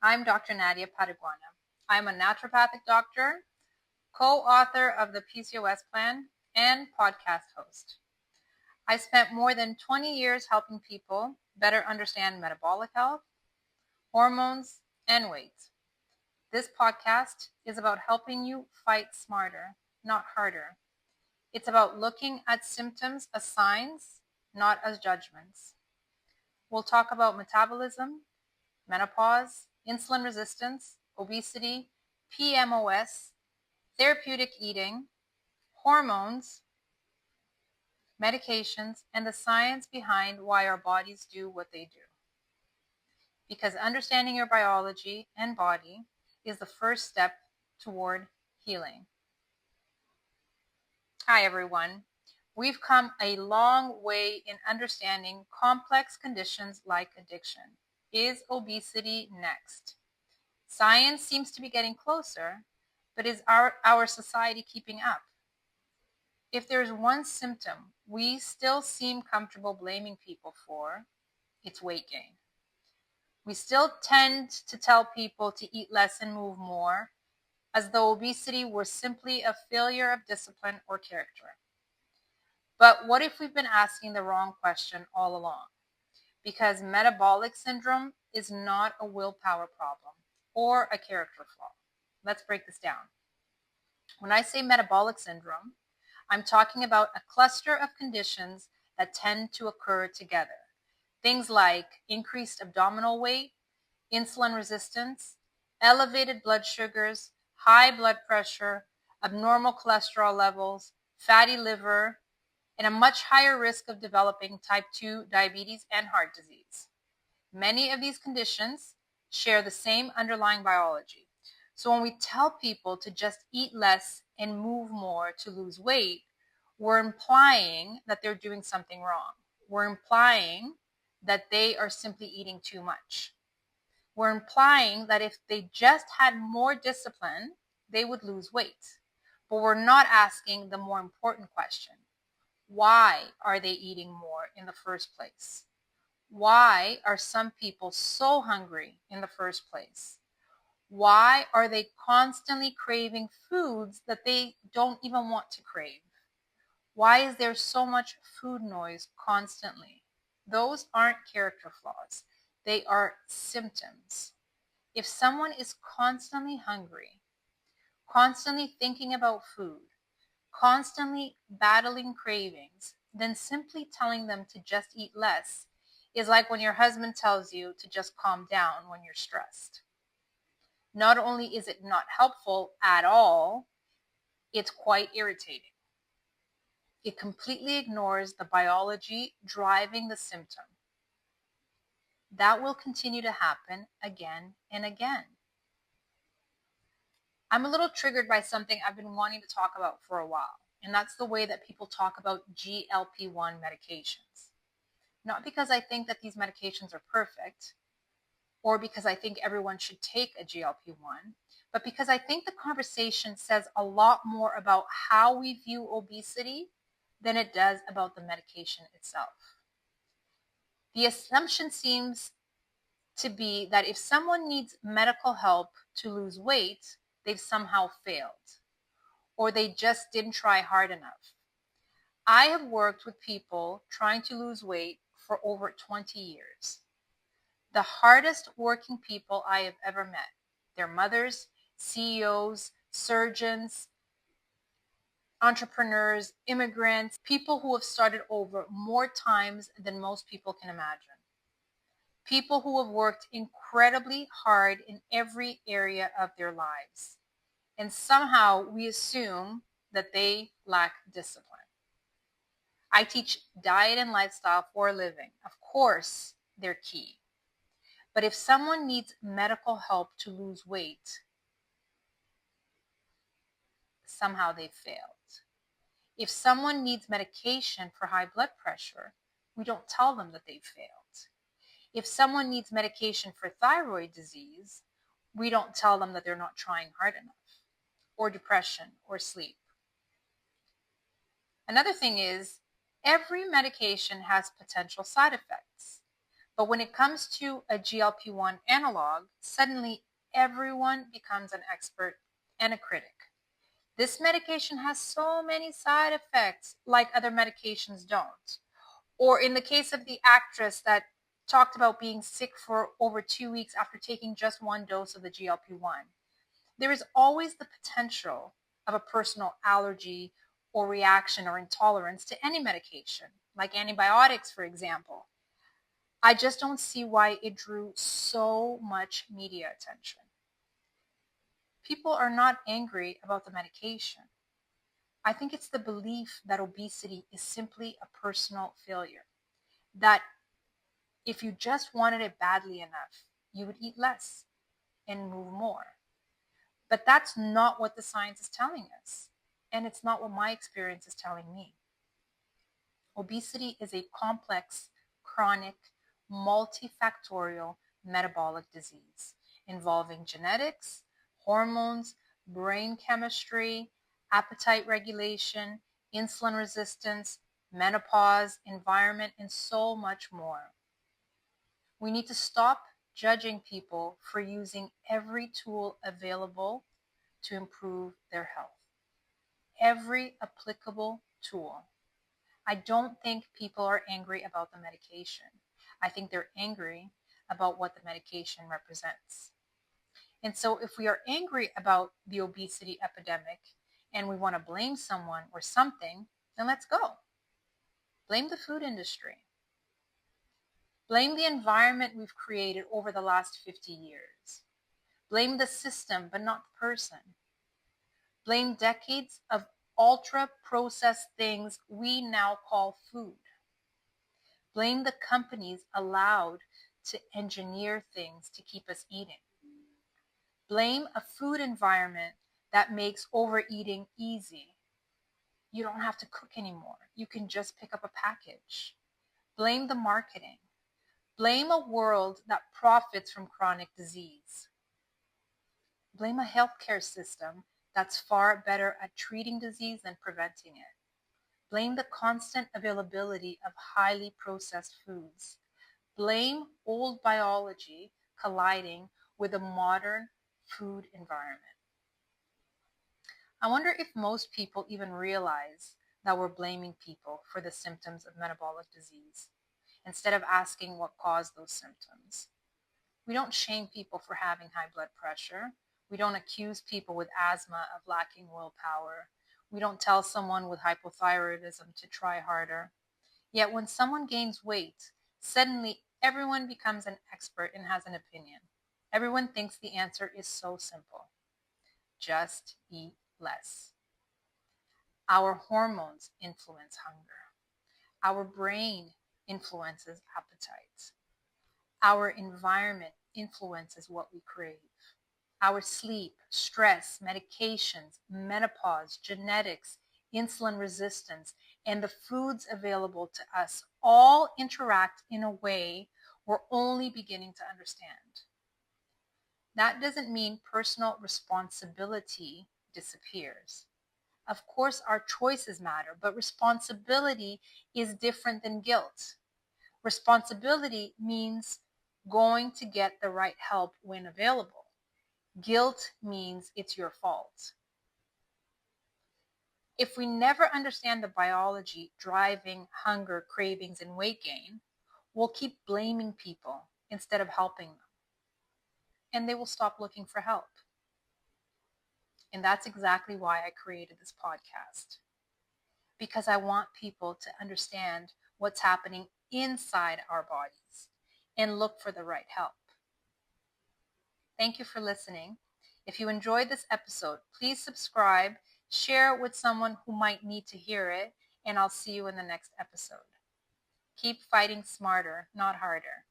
I'm Doctor Nadia Podcast. I'm a naturopathic doctor, co-author of the PCOS plan, and podcast host. I spent more than 20 years helping people better understand metabolic health, hormones, and weight. This podcast is about helping you fight smarter, not harder. It's about looking at symptoms as signs, not as judgments. We'll talk about metabolism, menopause, insulin resistance, obesity, PMOS, therapeutic eating, hormones, medications, and the science behind why our bodies do what they do. Because understanding your biology and body is the first step toward healing. Hi, everyone. We've come a long way in understanding complex conditions like addiction. Is obesity next? Science seems to be getting closer, but is our society keeping up? If there's one symptom we still seem comfortable blaming people for, it's weight gain. We still tend to tell people to eat less and move more, as though obesity were simply a failure of discipline or character. But what if we've been asking the wrong question all along? Because metabolic syndrome is not a willpower problem or a character flaw. Let's break this down. When I say metabolic syndrome, I'm talking about a cluster of conditions that tend to occur together. Things like increased abdominal weight, insulin resistance, elevated blood sugars, high blood pressure, abnormal cholesterol levels, fatty liver, and a much higher risk of developing type 2 diabetes and heart disease. Many of these conditions share the same underlying biology. So when we tell people to just eat less and move more to lose weight, we're implying that they're doing something wrong. We're implying that they are simply eating too much. We're implying that if they just had more discipline, they would lose weight. But we're not asking the more important question. Why are they eating more in the first place? Why are some people so hungry in the first place? Why are they constantly craving foods that they don't even want to crave? Why is there so much food noise constantly? Those aren't character flaws. They are symptoms. If someone is constantly hungry, constantly thinking about food, constantly battling cravings, then simply telling them to just eat less is like when your husband tells you to just calm down when you're stressed. Not only is it not helpful at all, it's quite irritating. It completely ignores the biology driving the symptom. That will continue to happen again and again. I'm a little triggered by something I've been wanting to talk about for a while, and that's the way that people talk about GLP-1 medications. Not because I think that these medications are perfect, or because I think everyone should take a GLP-1, but because I think the conversation says a lot more about how we view obesity than it does about the medication itself. The assumption seems to be that if someone needs medical help to lose weight, they've somehow failed, or they just didn't try hard enough. I have worked with people trying to lose weight for over 20 years. The hardest working people I have ever met. Their mothers, CEOs, surgeons, entrepreneurs, immigrants, people who have started over more times than most people can imagine. People who have worked incredibly hard in every area of their lives. And somehow we assume that they lack discipline. I teach diet and lifestyle for a living. Of course, they're key. But if someone needs medical help to lose weight, somehow they failed. If someone needs medication for high blood pressure, we don't tell them that they've failed. If someone needs medication for thyroid disease, we don't tell them that they're not trying hard enough, or depression, or sleep. Another thing is, every medication has potential side effects. But when it comes to a GLP-1 analog, suddenly everyone becomes an expert and a critic. This medication has so many side effects like other medications don't. Or in the case of the actress that talked about being sick for over 2 weeks after taking just one dose of the GLP-1. There is always the potential of a personal allergy or reaction or intolerance to any medication, like antibiotics, for example. I just don't see why it drew so much media attention. People are not angry about the medication. I think it's the belief that obesity is simply a personal failure, that if you just wanted it badly enough, you would eat less and move more. But that's not what the science is telling us. And it's not what my experience is telling me. Obesity is a complex, chronic, multifactorial metabolic disease involving genetics, hormones, brain chemistry, appetite regulation, insulin resistance, menopause, environment, and so much more. We need to stop judging people for using every tool available to improve their health. Every applicable tool. I don't think people are angry about the medication. I think they're angry about what the medication represents. And so if we are angry about the obesity epidemic and we want to blame someone or something, then let's go. Blame the food industry. Blame the environment we've created over the last 50 years. Blame the system, but not the person. Blame decades of ultra-processed things we now call food. Blame the companies allowed to engineer things to keep us eating. Blame a food environment that makes overeating easy. You don't have to cook anymore. You can just pick up a package. Blame the marketing. Blame a world that profits from chronic disease. Blame a healthcare system that's far better at treating disease than preventing it. Blame the constant availability of highly processed foods. Blame old biology colliding with a modern food environment. I wonder if most people even realize that we're blaming people for the symptoms of metabolic disease instead of asking what caused those symptoms. We don't shame people for having high blood pressure. We don't accuse people with asthma of lacking willpower. We don't tell someone with hypothyroidism to try harder. Yet when someone gains weight, suddenly everyone becomes an expert and has an opinion. Everyone thinks the answer is so simple. Just eat less. Our hormones influence hunger. Our brain influences appetite. Our environment influences what we crave. Our sleep, stress, medications, menopause, genetics, insulin resistance, and the foods available to us all interact in a way we're only beginning to understand. That doesn't mean personal responsibility disappears. Of course, our choices matter, but responsibility is different than guilt. Responsibility means going to get the right help when available. Guilt means it's your fault. If we never understand the biology driving hunger, cravings, and weight gain, we'll keep blaming people instead of helping them. And they will stop looking for help. And that's exactly why I created this podcast. Because I want people to understand what's happening inside our bodies and look for the right help. Thank you for listening. If you enjoyed this episode, please subscribe, share it with someone who might need to hear it, and I'll see you in the next episode. Keep fighting smarter, not harder.